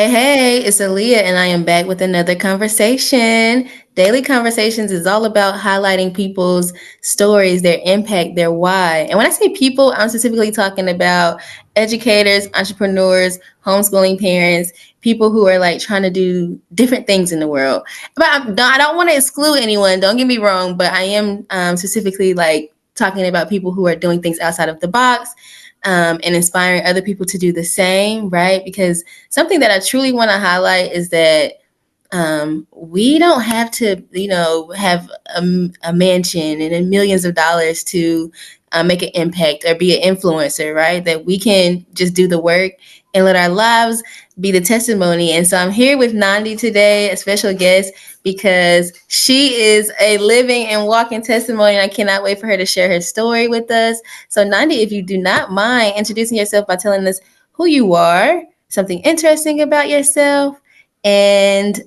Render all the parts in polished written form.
Hey, it's Aaliyah, and I am back with another conversation. Daily Conversations is all about highlighting people's stories, their impact, their why. And when I say people, I'm specifically talking about educators, entrepreneurs, homeschooling parents, people who are like trying to do different things in the world. But I don't want to exclude anyone, don't get me wrong, but I am specifically like talking about people who are doing things outside of the box, and inspiring other people to do the same, right? Because something that I truly want to highlight is that we don't have to, have a mansion and then millions of dollars to make an impact or be an influencer, right? That we can just do the work and let our lives be the testimony. And so I'm here with Nandi today, a special guest, because she is a living and walking testimony. And I cannot wait for her to share her story with us. So, Nandi, if you do not mind introducing yourself by telling us who you are, something interesting about yourself, and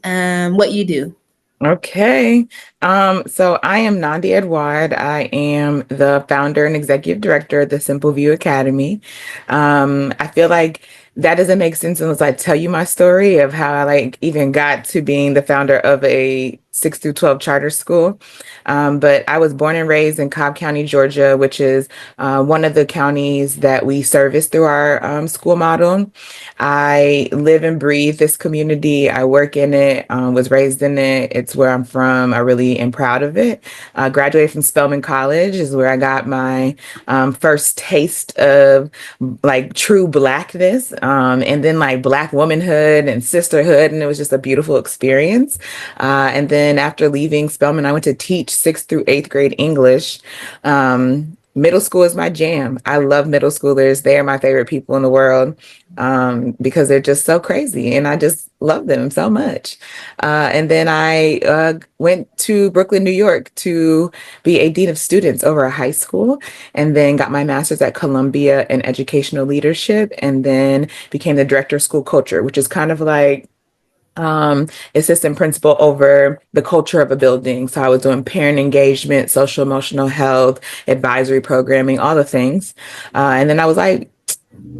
what you do. Okay. So I am Nandi Edouard. I am the founder and executive director of the Simple Vue Academy. I feel like that doesn't make sense unless I tell you my story of how I even got to being the founder of a 6 through 12 charter school. But I was born and raised in Cobb County, Georgia, which is one of the counties that we service through our school model. I live and breathe this community. I work in it, was raised in it. It's where I'm from. I really am proud of it. Graduated from Spelman College is where I got my first taste of true blackness, and then black womanhood and sisterhood. And it was just a beautiful experience. And then after leaving Spelman, I went to teach 6th through 8th grade English. Middle school is my jam. I love middle schoolers. They are my favorite people in the world, because they're just so crazy and I just love them so much. And then I went to Brooklyn, New York to be a dean of students over a high school, and then got my master's at Columbia in educational leadership, and then became the director of school culture, which is kind of like assistant principal over the culture of a building. So I was doing parent engagement, social emotional health, advisory programming, all the things. And then I was like,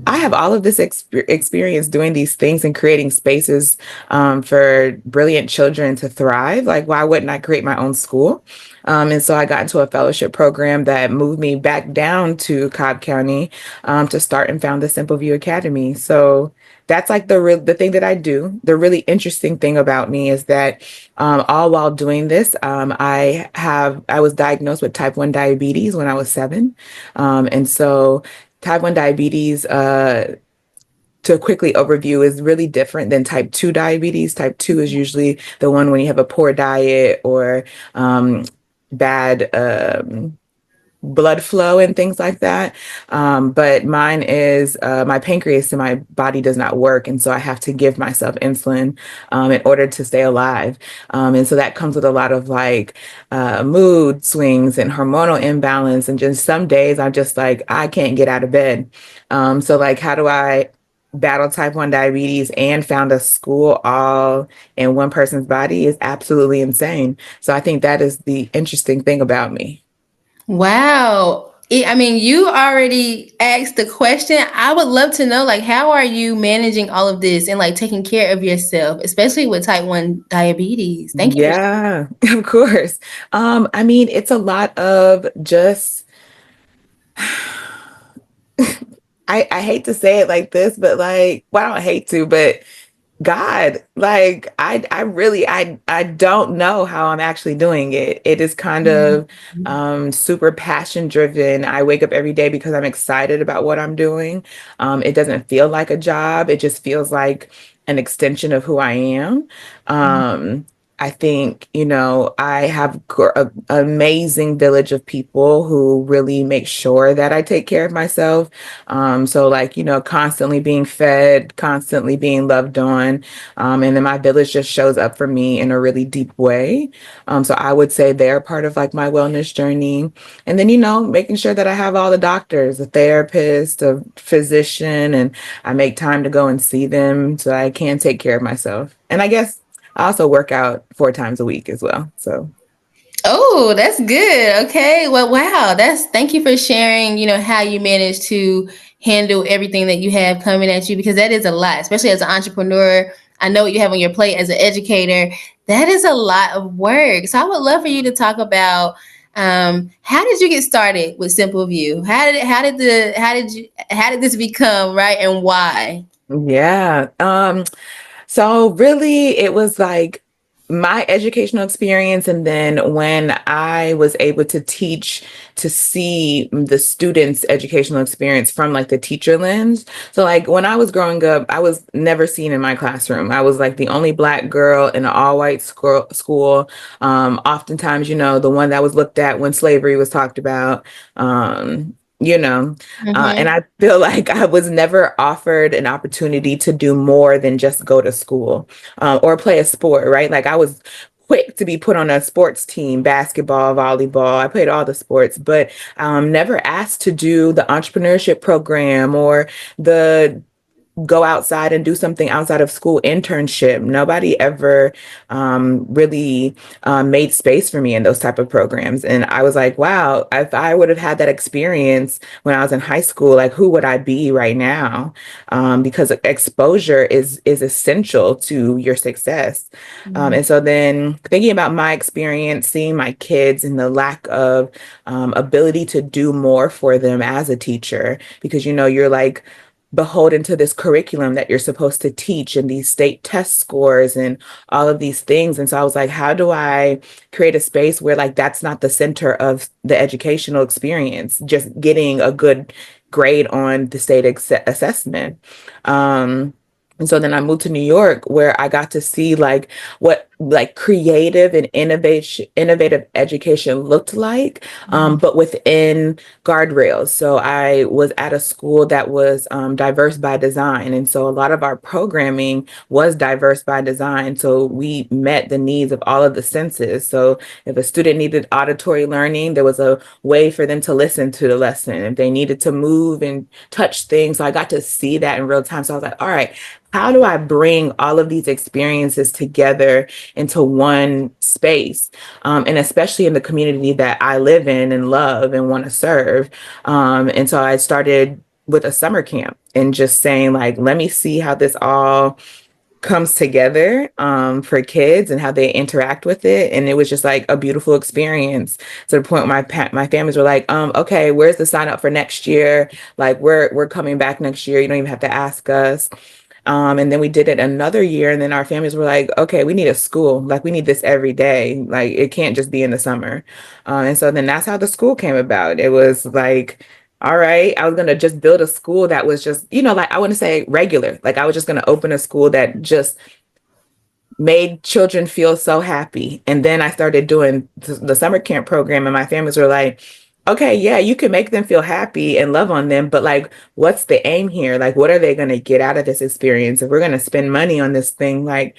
I have all of this experience doing these things and creating spaces for brilliant children to thrive. Like, why wouldn't I create my own school? And so I got into a fellowship program that moved me back down to Cobb County to start and found the Simple Vue Academy. So that's like the thing that I do. The really interesting thing about me is that all while doing this, I was diagnosed with type 1 diabetes when I was 7. And so type 1 diabetes, to quickly overview, is really different than type 2 diabetes. Type 2 is usually the one when you have a poor diet or bad blood flow and things like that. But mine is my pancreas and my body does not work. And so I have to give myself insulin in order to stay alive. And so that comes with a lot of mood swings and hormonal imbalance. And just some days I'm just like, I can't get out of bed. So how do I battle type 1 diabetes and found a school all in one person's body is absolutely insane. So I think that is the interesting thing about me. Wow. I mean, you already asked the question. I would love to know, how are you managing all of this and taking care of yourself, especially with type 1 diabetes? Thank you for Yeah, of course. I mean, it's a lot of just I hate to say it like this, but well, I don't hate to, but God, I don't know how I'm actually doing it. It is kind of super passion driven. I wake up every day because I'm excited about what I'm doing. It doesn't feel like a job. It just feels like an extension of who I am. I think, I have an amazing village of people who really make sure that I take care of myself. So constantly being fed, constantly being loved on. And then my village just shows up for me in a really deep way. So I would say they're part of my wellness journey. And then, making sure that I have all the doctors, a therapist, a physician, and I make time to go and see them so I can take care of myself. And I guess I also work out 4 times a week as well. So, Oh, that's good. Okay. Well, wow. Thank you for sharing, how you manage to handle everything that you have coming at you, because that is a lot, especially as an entrepreneur. I know what you have on your plate as an educator. That is a lot of work. So I would love for you to talk about how did you get started with Simple Vue? How did this become, right, and why? Yeah. So really, it was like my educational experience, and then when I was able to teach, to see the students' educational experience from like the teacher lens. So like when I was growing up, I was never seen in my classroom. I was like the only Black girl in an all-white school. Oftentimes, the one that was looked at when slavery was talked about. Um, you know, and Mm-hmm. I feel like I was never offered an opportunity to do more than just go to school, or play a sport, right? Like I was quick to be put on a sports team, basketball, volleyball. I played all the sports, but never asked to do the entrepreneurship program or the go outside and do something outside of school internship. Nobody ever really made space for me in those type of programs. And I was like, wow, if I would have had that experience when I was in high school, like who would I be right now? Because exposure is essential to your success. And so then thinking about my experience, seeing my kids and the lack of ability to do more for them as a teacher, because you're like beholden to this curriculum that you're supposed to teach and these state test scores and all of these things. And so I was like, how do I create a space where like that's not the center of the educational experience, just getting a good grade on the state assessment. And so then I moved to New York, where I got to see like what like creative and innovative education looked like, but within guardrails. So I was at a school that was diverse by design. And so a lot of our programming was diverse by design. So we met the needs of all of the senses. So if a student needed auditory learning, there was a way for them to listen to the lesson. If they needed to move and touch things, so I got to see that in real time. So I was like, all right, how do I bring all of these experiences together into one space? And especially in the community that I live in and love and want to serve. And so I started with a summer camp and just saying like, let me see how this all comes together for kids and how they interact with it. And it was just like a beautiful experience, to the point where my families were like, okay, where's the sign up for next year? Like we're coming back next year. You don't even have to ask us. And then we did it another year, and then our families were like, okay, we need a school. Like we need this every day. Like it can't just be in the summer. And so then that's how the school came about. It was like, all right, I was gonna just build a school that was just, like I want to say regular. Like I was just gonna open a school that just made children feel so happy. And then I started doing the summer camp program, and my families were like, okay, yeah, you can make them feel happy and love on them, but like, what's the aim here? Like, what are they going to get out of this experience? If we're going to spend money on this thing, like,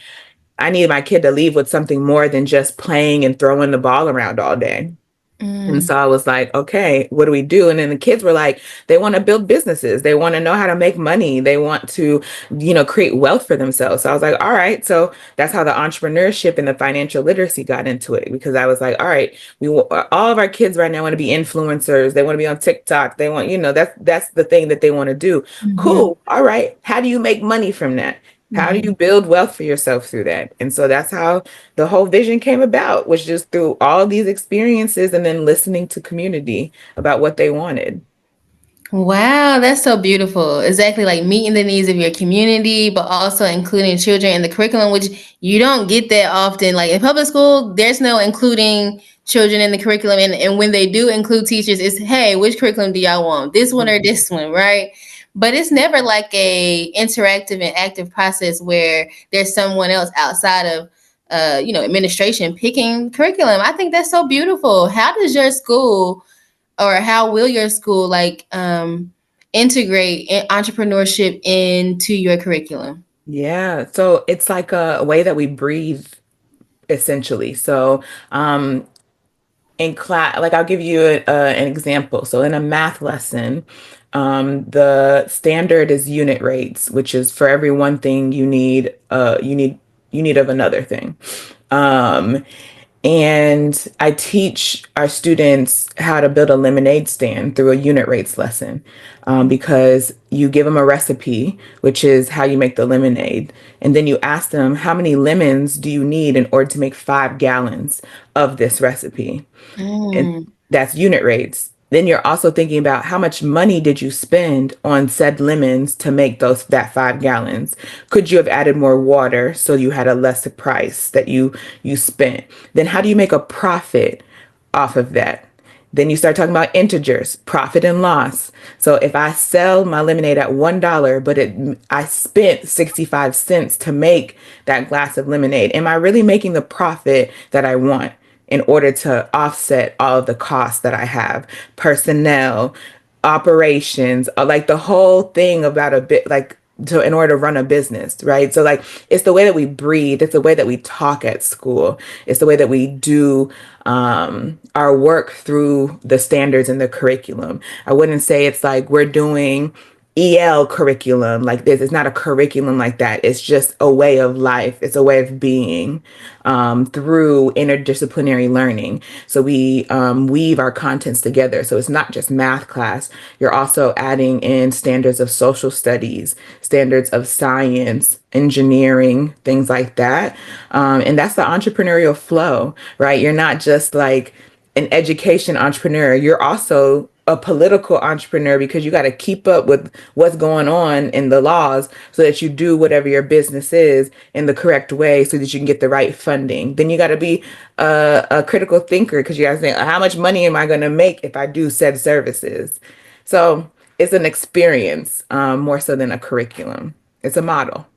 I need my kid to leave with something more than just playing and throwing the ball around all day. And Mm, so I was like, okay, what do we do? And then the kids were like, they want to build businesses. They want to know how to make money. They want to, create wealth for themselves. So I was like, all right. So that's how the entrepreneurship and the financial literacy got into it, because I was like, all right, all of our kids right now want to be influencers. They want to be on TikTok. They want, that's the thing that they want to do. mhm, Cool. All right. How do you make money from that? How do you mhm. build wealth for yourself through that? And so that's how the whole vision came about, was just through all these experiences and then listening to community about what they wanted. Wow, that's so beautiful. Exactly, like meeting the needs of your community, but also including children in the curriculum, which you don't get that often. Like in public school, there's no including children in the curriculum. And when they do include teachers, it's, hey, which curriculum do y'all want? This one or this one, right? But it's never like a interactive and active process where there's someone else outside of administration picking curriculum. I think that's so beautiful. How does your school, or how will your school like integrate entrepreneurship into your curriculum? Yeah. So it's like a way that we breathe, essentially. So in class, like I'll give you an example. So in a math lesson, the standard is unit rates, which is for every one thing you need of another thing. Um, And I teach our students how to build a lemonade stand through a unit rates lesson, because you give them a recipe, which is how you make the lemonade. And then you ask them, how many lemons do you need in order to make 5 gallons of this recipe? And Mm, that's unit rates. Then you're also thinking about how much money did you spend on said lemons to make those that 5 gallons? Could you have added more water so you had a lesser price that you spent? Then how do you make a profit off of that? Then you start talking about integers, profit and loss. So if I sell my lemonade at $1, but I spent 65 cents to make that glass of lemonade, am I really making the profit that I want in order to offset all of the costs that I have? Personnel, operations, like the whole thing about a bit like to in order to run a business, right? So like it's the way that we breathe, it's the way that we talk at school, it's the way that we do our work through the standards and the curriculum. I wouldn't say it's like we're doing EL curriculum like this. It's not a curriculum like that. It's just a way of life. It's a way of being, through interdisciplinary learning. So we weave our contents together. So it's not just math class. You're also adding in standards of social studies, standards of science, engineering, things like that. And that's the entrepreneurial flow, right? You're not just like an education entrepreneur, you're also a political entrepreneur because you got to keep up with what's going on in the laws so that you do whatever your business is in the correct way so that you can get the right funding. Then you got to be a critical thinker because you got to think, how much money am I going to make if I do said services? So it's an experience, more so than a curriculum. It's a model.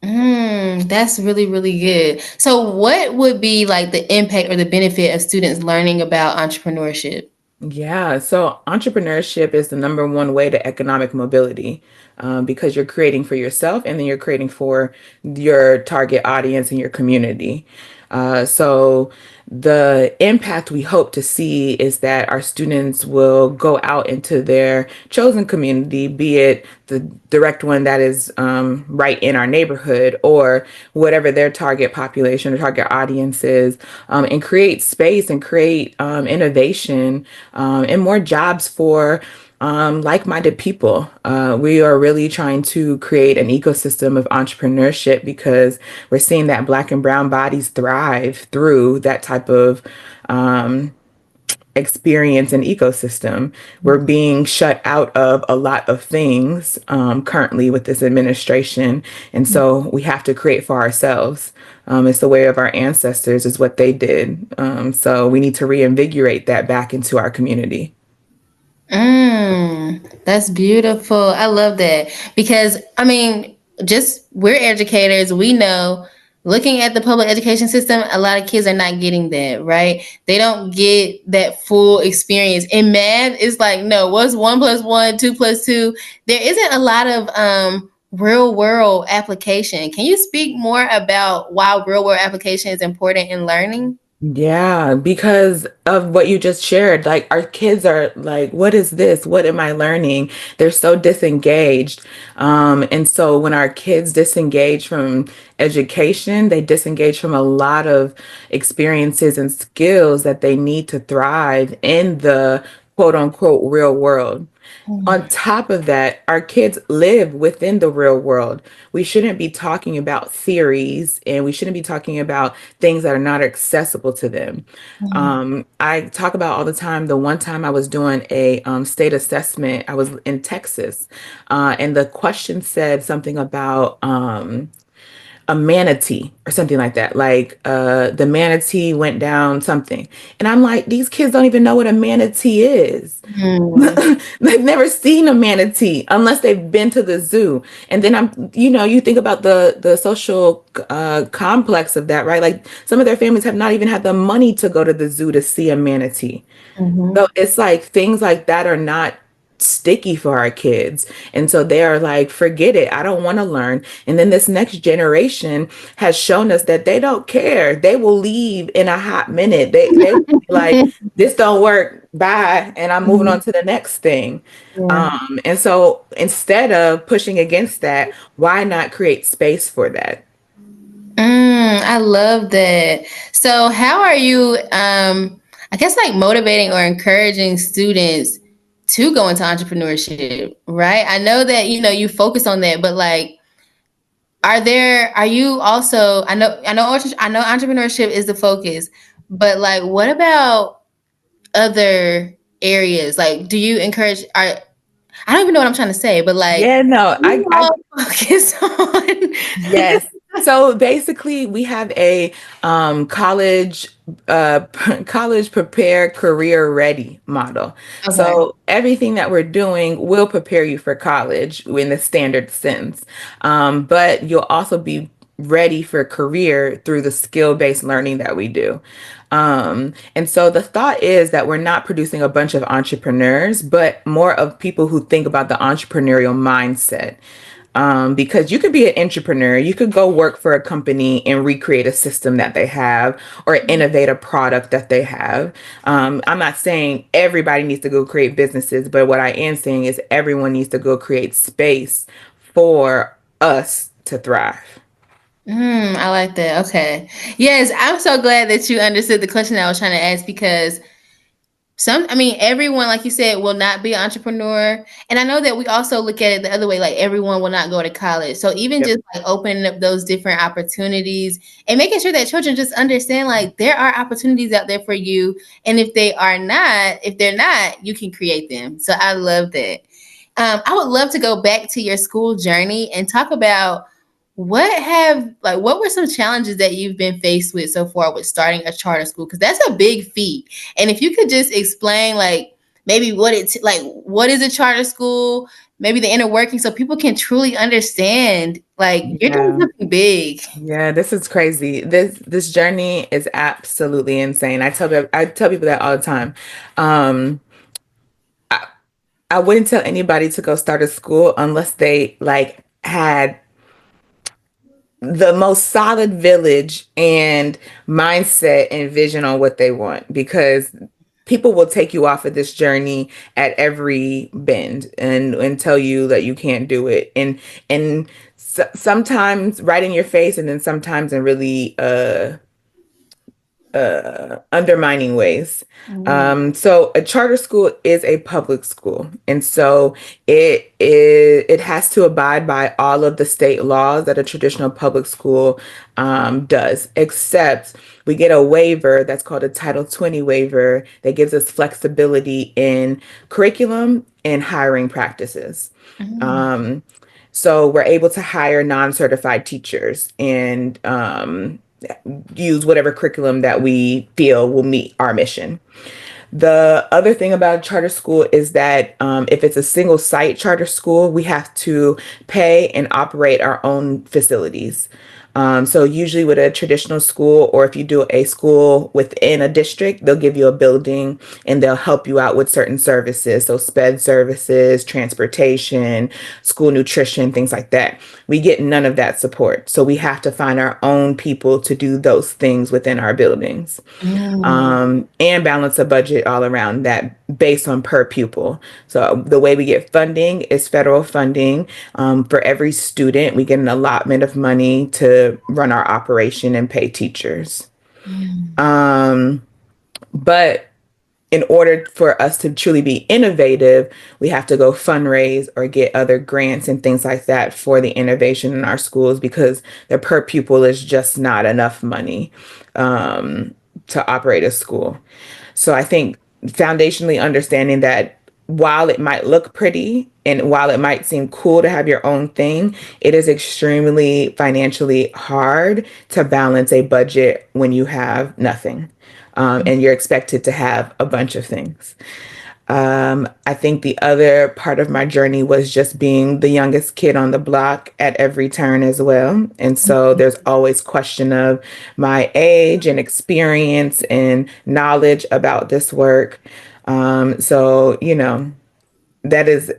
that's really, really good. So, what would be like the impact or the benefit of students learning about entrepreneurship? Yeah, so entrepreneurship is the number one way to economic mobility, because you're creating for yourself and then you're creating for your target audience and your community. So the impact we hope to see is that our students will go out into their chosen community, be it the direct one that is right in our neighborhood or whatever their target population or target audience is, and create space and create innovation, and more jobs for like-minded people. We are really trying to create an ecosystem of entrepreneurship because we're seeing that Black and brown bodies thrive through that type of experience and ecosystem. We're being shut out of a lot of things currently with this administration, and so we have to create for ourselves. It's the way of our ancestors, is what they did. So we need to reinvigorate that back into our community. That's beautiful. I love that because I mean, just we're educators. We know looking at the public education system, a lot of kids are not getting that, right? They don't get that full experience. In math, it's like, no, what's one plus one, two plus two? There isn't a lot of real world application. Can you speak more about why real world application is important in learning? Yeah, because of what you just shared, like our kids are like, what is this? What am I learning? They're so disengaged. And so when our kids disengage from education, they disengage from a lot of experiences and skills that they need to thrive in the quote unquote real world. On top of that, our kids live within the real world. We shouldn't be talking about theories and we shouldn't be talking about things that are not accessible to them. I talk about all the time. The one time I was doing a state assessment, I was in Texas, and the question said something about a manatee or something like that. Like the manatee went down something. And I'm like, these kids don't even know what a manatee is. Mm, They've never seen a manatee unless they've been to the zoo. And then you think about the social complex of that, right? Like some of their families have not even had the money to go to the zoo to see a manatee. mhm, So it's like things like that are not sticky for our kids. And so they are like, forget it. I don't want to learn. And then this next generation has shown us that they don't care. They will leave in a hot minute. They will be like, this don't work. Bye. And I'm moving on mhm, to the next thing. yeah. And so instead of pushing against that, why not create space for that? I love that. So, how are you, I guess, like motivating or encouraging students to go into entrepreneurship, right? I know that, you focus on that, but like, are you also, I know entrepreneurship is the focus, but like, what about other areas? Like, do you encourage, I don't even know what I'm trying to say, but like, Yeah, no, you I all focus on. yes. So basically, we have a college college prepare career ready model. Okay. So everything that we're doing will prepare you for college in the standard sense, but you'll also be ready for career through the skill-based learning that we do. And so the thought is that we're not producing a bunch of entrepreneurs, but more of people who think about the entrepreneurial mindset. Because you could be an entrepreneur, you could go work for a company and recreate a system that they have or innovate a product that they have. I'm not saying everybody needs to go create businesses, but what I am saying is everyone needs to go create space for us to thrive. I like that. Okay. Yes, I'm so glad that you understood the question I was trying to ask because everyone, like you said, will not be an entrepreneur. And I know that we also look at it the other way, like everyone will not go to college. So even Yep. just like opening up those different opportunities and making sure that children just understand like there are opportunities out there for you. And if they're not, you can create them. So I love that. I would love to go back to your school journey and talk about what were some challenges that you've been faced with so far with starting a charter school? Because that's a big feat. And if you could just explain like maybe what is a charter school, maybe the inner working, so people can truly understand like you're doing Yeah. something big. Yeah, this is crazy. This journey is absolutely insane. I tell people that all the time. Um, I, I wouldn't tell anybody to go start a school unless they like had the most solid village and mindset and vision on what they want, because people will take you off of this journey at every bend and tell you that you can't do it, and sometimes right in your face, and then sometimes in really undermining ways. Mm, So a charter school is a public school, and so it has to abide by all of the state laws that a traditional public school does, except we get a waiver that's called a Title 20 waiver that gives us flexibility in curriculum and hiring practices. mm, Um, so we're able to hire non-certified teachers and use whatever curriculum that we feel will meet our mission. The other thing about charter school is that if it's a single site charter school, we have to pay and operate our own facilities. So usually with a traditional school, or if you do a school within a district, they'll give you a building and they'll help you out with certain services. So sped services, transportation, school nutrition, things like that. We get none of that support. So we have to find our own people to do those things within our buildings, mm, and balance a budget all around that based on per pupil. So the way we get funding is federal funding. For every student, we get an allotment of money to run our operation and pay teachers. mm, Um, but in order for us to truly be innovative, we have to go fundraise or get other grants and things like that for the innovation in our schools, because the per pupil is just not enough money to operate a school. So I think foundationally understanding that while it might look pretty and while it might seem cool to have your own thing, it is extremely financially hard to balance a budget when you have nothing. And you're expected to have a bunch of things. I think the other part of my journey was just being the youngest kid on the block at every turn as well. And so there's always question of my age and experience and knowledge about this work. So, that is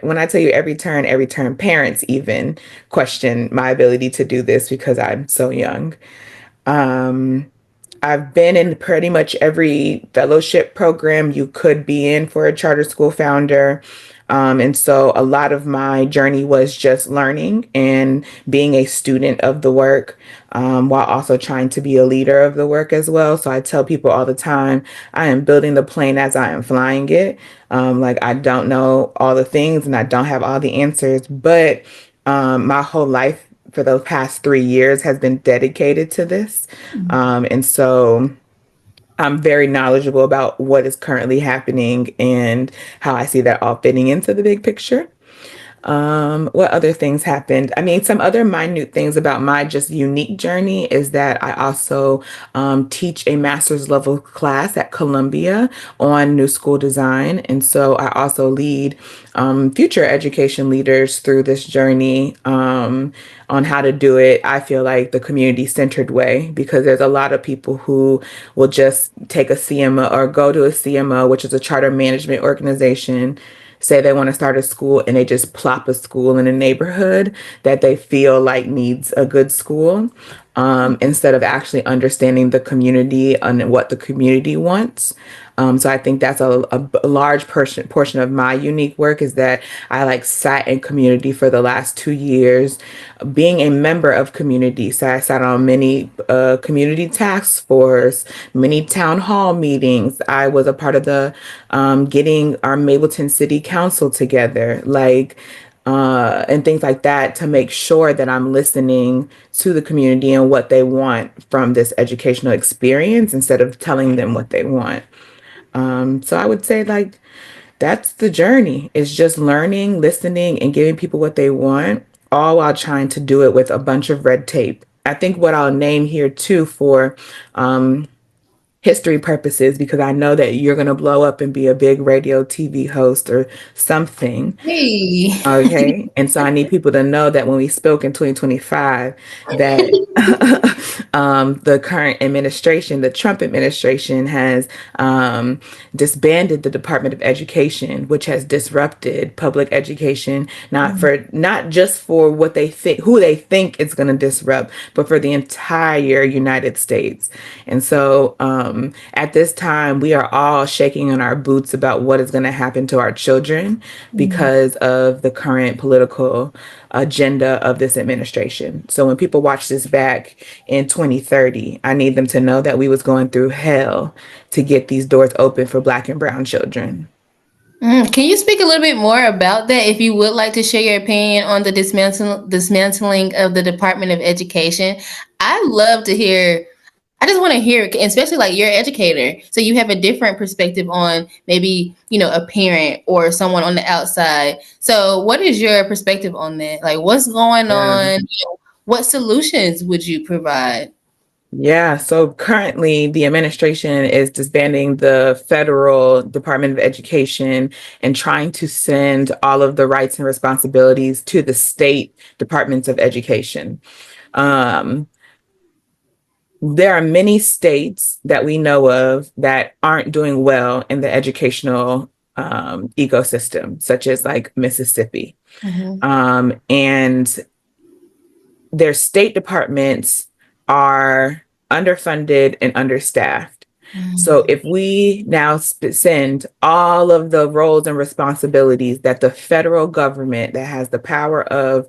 when I tell you every turn, parents even question my ability to do this because I'm so young. Um, I've been in pretty much every fellowship program you could be in for a charter school founder. And so a lot of my journey was just learning and being a student of the work, while also trying to be a leader of the work as well. So I tell people all the time, I am building the plane as I am flying it. Like I don't know all the things and I don't have all the answers, but my whole life for the past 3 years has been dedicated to this. And so I'm very knowledgeable about what is currently happening and how I see that all fitting into the big picture. What other things happened? I mean, some other minute things about my just unique journey is that I also teach a master's level class at Columbia on new school design. And so I also lead future education leaders through this journey on how to do it. I feel like the community centered way, because there's a lot of people who will just take a CMO or go to a CMO, which is a charter management organization, say they want to start a school, and they just plop a school in a neighborhood that they feel like needs a good school, instead of actually understanding the community and what the community wants. So I think that's a large portion of my unique work, is that I like sat in community for the last 2 years, being a member of community. So I sat on many community task force, many town hall meetings. I was a part of the getting our Mableton City Council together, and things like that, to make sure that I'm listening to the community and what they want from this educational experience instead of telling them what they want. So I would say like that's the journey. It's just learning, listening, and giving people what they want, all while trying to do it with a bunch of red tape. I think what I'll name here too for history purposes, because I know that you're going to blow up and be a big radio TV host or something. Hey. Okay. And so I need people to know that when we spoke in 2025, that the current administration, the Trump administration, has disbanded the Department of Education, which has disrupted public education, not just for what they think, who they think it's going to disrupt, but for the entire United States. And so at this time, we are all shaking in our boots about what is going to happen to our children because of the current political agenda of this administration. So when people watch this back in 2030, I need them to know that we was going through hell to get these doors open for Black and brown children. Can you speak a little bit more about that, if you would like to share your opinion on the dismantling of the Department of Education? I love to hear. I just want to hear, especially like you're an educator, so you have a different perspective on maybe a parent or someone on the outside. So, what is your perspective on that? Like, what's going Yeah. on? What solutions would you provide? Yeah, so currently the administration is disbanding the federal Department of Education and trying to send all of the rights and responsibilities to the state departments of education. Um, there are many states that we know of that aren't doing well in the educational ecosystem, such as like Mississippi. And their state departments are underfunded and understaffed. So if we now send all of the roles and responsibilities that the federal government, that has the power of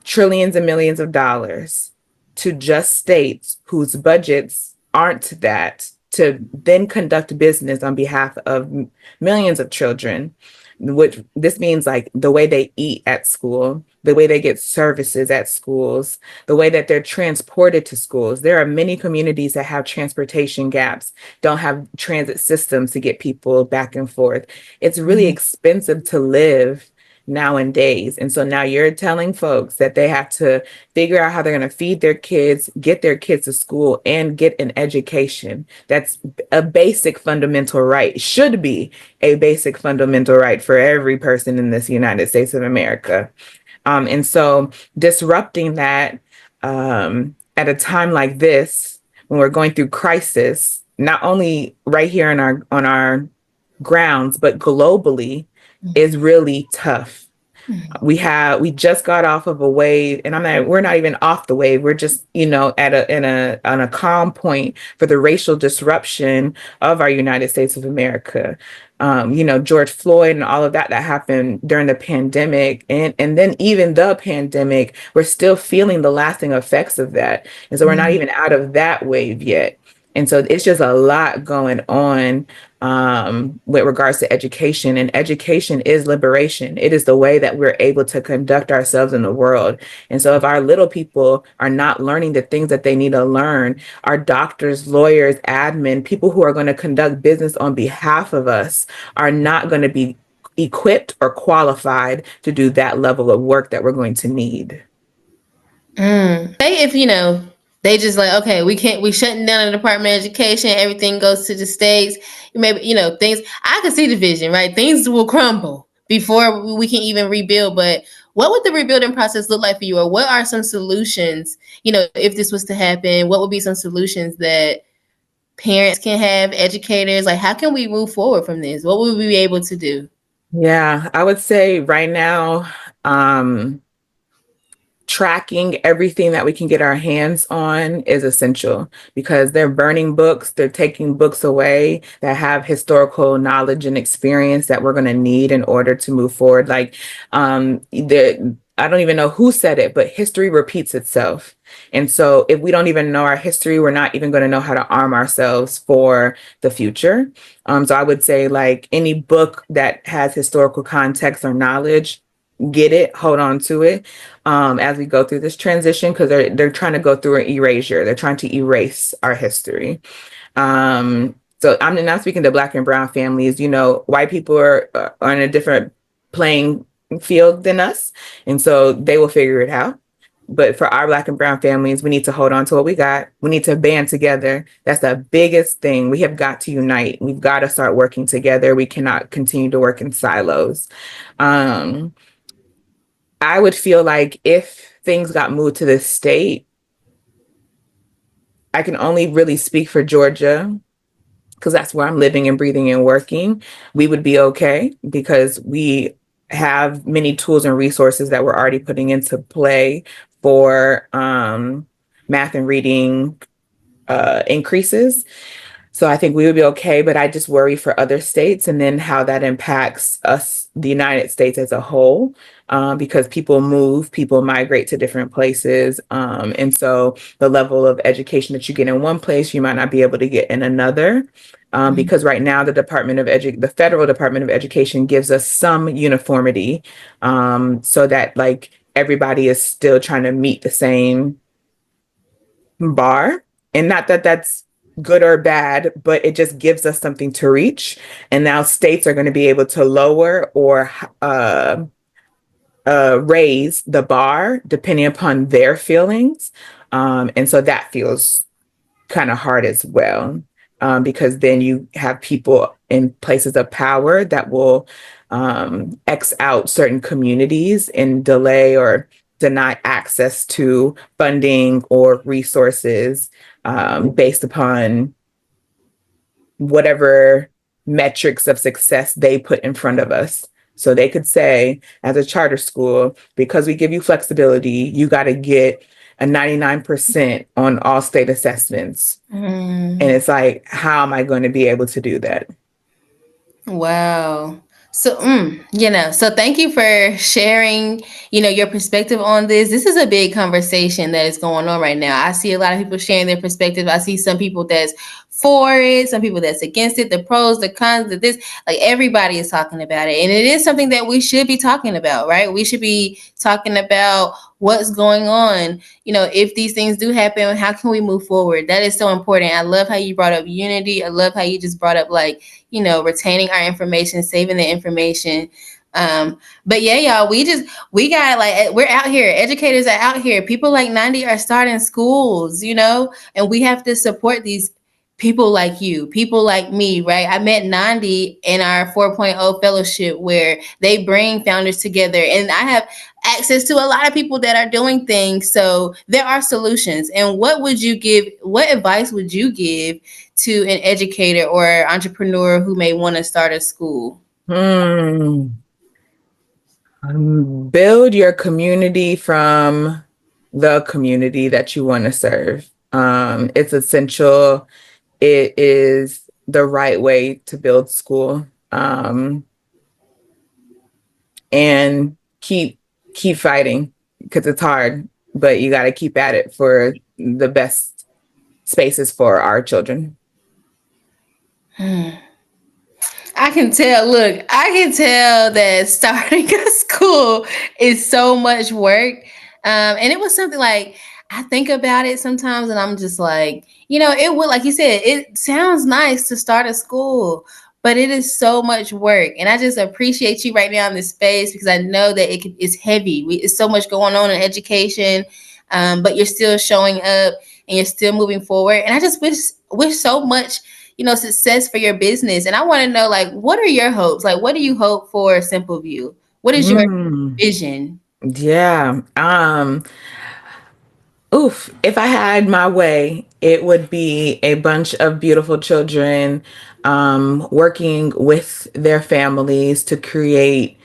trillions and millions of dollars, to just states whose budgets aren't that, to then conduct business on behalf of millions of children, which this means like the way they eat at school, the way they get services at schools, the way that they're transported to schools. There are many communities that have transportation gaps, don't have transit systems to get people back and forth. It's really expensive to live nowadays. And so now you're telling folks that they have to figure out how they're going to feed their kids, get their kids to school, and get an education. That's a basic fundamental right, should be a basic fundamental right for every person in this United States of America. And so disrupting that at a time like this, when we're going through crisis, not only right here on our grounds, but globally, is really tough. We just got off of a wave, and we're not even off the wave. We're just, at on a calm point for the racial disruption of our United States of America. George Floyd and all of that happened during the pandemic, and then even the pandemic, we're still feeling the lasting effects of that. And so we're not even out of that wave yet. And so it's just a lot going on with regards to education. And education is liberation. It is the way that we're able to conduct ourselves in the world. And so if our little people are not learning the things that they need to learn, our doctors, lawyers, admin, people who are going to conduct business on behalf of us are not going to be equipped or qualified to do that level of work that we're going to need. Say if they just like, okay, we shutting down the Department of Education, everything goes to the states. Maybe things. I can see the vision, right? Things will crumble before we can even rebuild. But what would the rebuilding process look like for you, or what are some solutions? If this was to happen, what would be some solutions that parents can have, educators? Like, how can we move forward from this? What would we be able to do? Yeah, I would say right now, tracking everything that we can get our hands on is essential, because they're burning books, they're taking books away that have historical knowledge and experience that we're going to need in order to move forward. Like, I don't even know who said it, but history repeats itself. And so if we don't even know our history, we're not even going to know how to arm ourselves for the future. So I would say, like, any book that has historical context or knowledge, get it, hold on to it, as we go through this transition, because they're trying to go through an erasure. They're trying to erase our history. So I'm not speaking to Black and brown families. White people are in a different playing field than us, and so they will figure it out. But for our Black and brown families, we need to hold on to what we got. We need to band together. That's the biggest thing. We have got to unite. We've got to start working together. We cannot continue to work in silos. I would feel like if things got moved to this state, I can only really speak for Georgia, because that's where I'm living and breathing and working. We would be okay because we have many tools and resources that we're already putting into play for math and reading increases. So I think we would be okay, but I just worry for other states, and then how that impacts us, the United States as a whole, because people move, people migrate to different places. And so the level of education that you get in one place, you might not be able to get in another. Because right now the federal Department of Education gives us some uniformity, so that, like, everybody is still trying to meet the same bar. And not that that's good or bad, but it just gives us something to reach. And now states are going to be able to lower or raise the bar depending upon their feelings. And so that feels kind of hard as well, because then you have people in places of power that will X out certain communities and delay or deny access to funding or resources, based upon whatever metrics of success they put in front of us. So they could say, as a charter school, because we give you flexibility, you got to get a 99% on all state assessments. And it's like, how am I going to be able to do that? Wow. So, so thank you for sharing, your perspective on this. This is a big conversation that is going on right now. I see a lot of people sharing their perspective. I see some people that's for it, some people that's against it, the pros, the cons, this, like, everybody is talking about it. And it is something that we should be talking about, right? We should be talking about what's going on. If these things do happen, how can we move forward? That is so important. I love how you brought up unity. I love how you just brought up, like, retaining our information, saving the information. But yeah, y'all, we got, like, we're out here. Educators are out here. People like Nandi are starting schools, and we have to support these people like you, people like me, right? I met Nandi in our 4.0 fellowship, where they bring founders together, and I have access to a lot of people that are doing things. So there are solutions. And what advice would you give to an educator or entrepreneur who may want to start a school? Build your community from the community that you want to serve. It's essential. It is the right way to build school. And keep fighting because it's hard, but you got to keep at it for the best spaces for our children. I can tell, look, I can tell that starting a school is so much work. And it was something like, I think about it sometimes and I'm just like, it would, like you said, it sounds nice to start a school, but it is so much work. And I just appreciate you right now in this space because I know that it's heavy. It's so much going on in education, but you're still showing up and you're still moving forward. And I just wish so much success for your business. And I want to know, like, what are your hopes? Like, what do you hope for Simple Vue? What is your vision? Yeah. If I had my way, it would be a bunch of beautiful children working with their families to create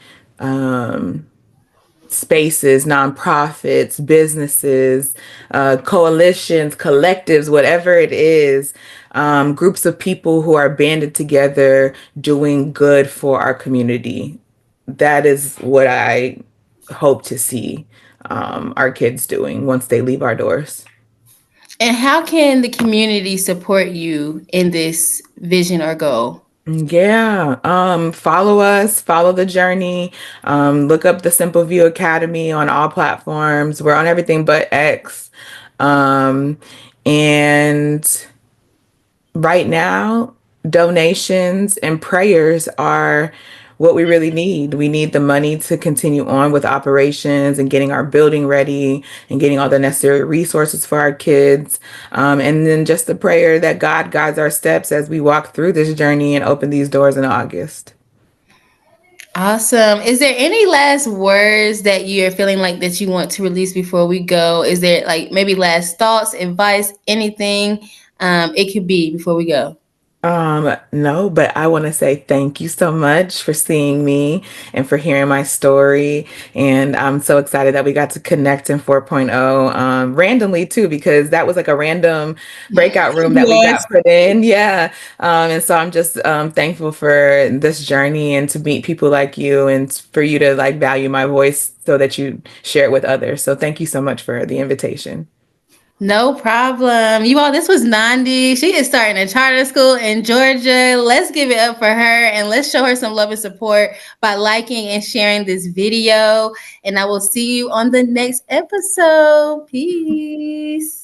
spaces, nonprofits, businesses, coalitions, collectives, whatever it is, groups of people who are banded together doing good for our community. That is what I hope to see our kids doing once they leave our doors. And how can the community support you in this vision or goal? Yeah, follow us, follow the journey. Look up the Simple Vue Academy on all platforms. We're on everything but X. Um, and right now, donations and prayers are what we really need. We need the money to continue on with operations and getting our building ready and getting all the necessary resources for our kids. And then just the prayer that God guides our steps as we walk through this journey and open these doors in August. Awesome. Is there any last words that you're feeling like that you want to release before we go? Is there like maybe last thoughts, advice, anything? It could be before we go. No, but I want to say thank you so much for seeing me and for hearing my story. And I'm so excited that we got to connect in 4.0, randomly too, because that was like a random breakout room that we got Yes. put in. Yeah. And so I'm just thankful for this journey and to meet people like you and for you to like value my voice so that you share it with others. So thank you so much for the invitation. No problem. You all, this was Nandi. She is starting a charter school in Georgia. Let's give it up for her and let's show her some love and support by liking and sharing this video. And I will see you on the next episode. Peace.